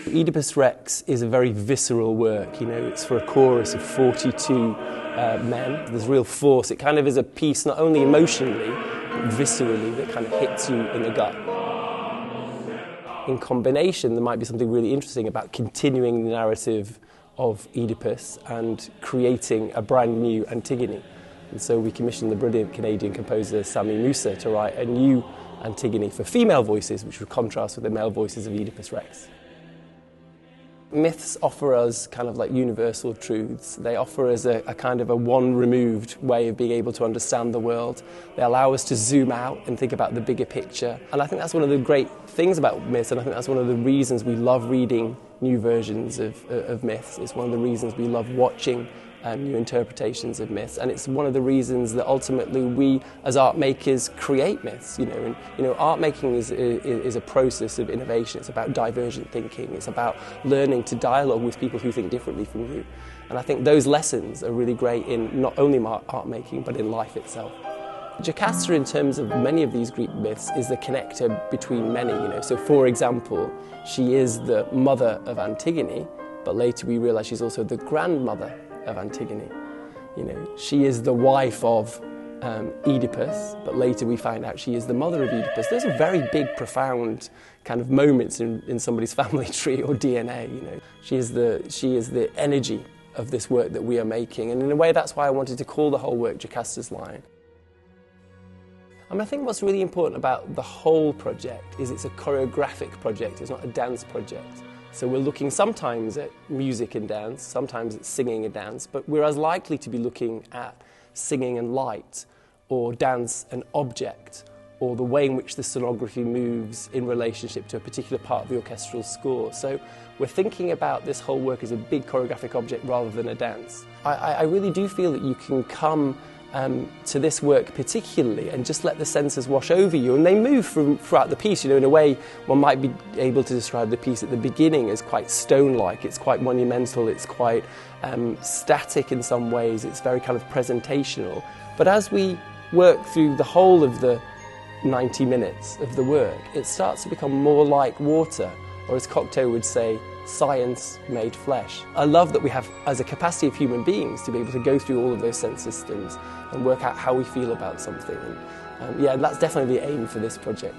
Oedipus Rex is a very visceral work, you know, it's for a chorus of 42 men. There's real force. It kind of is a piece not only emotionally, but viscerally that kind of hits you in the gut. In combination, there might be something really interesting about continuing the narrative of Oedipus and creating a brand new Antigone. And so we commissioned the brilliant Canadian composer Samy Moussa to write a new Antigone for female voices, which would contrast with the male voices of Oedipus Rex. Myths offer us kind of like universal truths. They offer us a kind of a one-removed way of being able to understand the world. They allow us to zoom out and think about the bigger picture. And I think that's one of the great things about myths, and I think that's one of the reasons we love reading new versions of myths. It's one of the reasons we love watching new interpretations of myths, and it's one of the reasons that ultimately we as art makers create myths. Art making is a process of innovation. It's about divergent thinking. It's about learning to dialogue with people who think differently from you, and I think those lessons are really great in not only art making but in life itself. Jocasta, in terms of many of these Greek myths, is the connector between many. So for example, she is the mother of Antigone, but later we realise she's also the grandmother of Antigone. She is the wife of Oedipus, but later we find out she is the mother of Oedipus. Those are very big, profound kind of moments in somebody's family tree or DNA. She is the energy of this work that we are making, and in a way that's why I wanted to call the whole work JOCASTA'S line. I think what's really important about the whole project is it's a choreographic project, it's not a dance project. So we're looking sometimes at music and dance, sometimes at singing and dance, but we're as likely to be looking at singing and light, or dance and object, or the way in which the sonography moves in relationship to a particular part of the orchestral score. So we're thinking about this whole work as a big choreographic object rather than a dance. I really do feel that you can come to this work particularly and just let the senses wash over you, and they move throughout the piece. In a way one might be able to describe the piece at the beginning as quite stone-like. It's quite monumental, it's quite static in some ways, it's very kind of presentational. But as we work through the whole of the 90 minutes of the work, it starts to become more like water, or as Cocteau would say, science made flesh. I love that we have, as a capacity of human beings, to be able to go through all of those sense systems and work out how we feel about something. And that's definitely the aim for this project.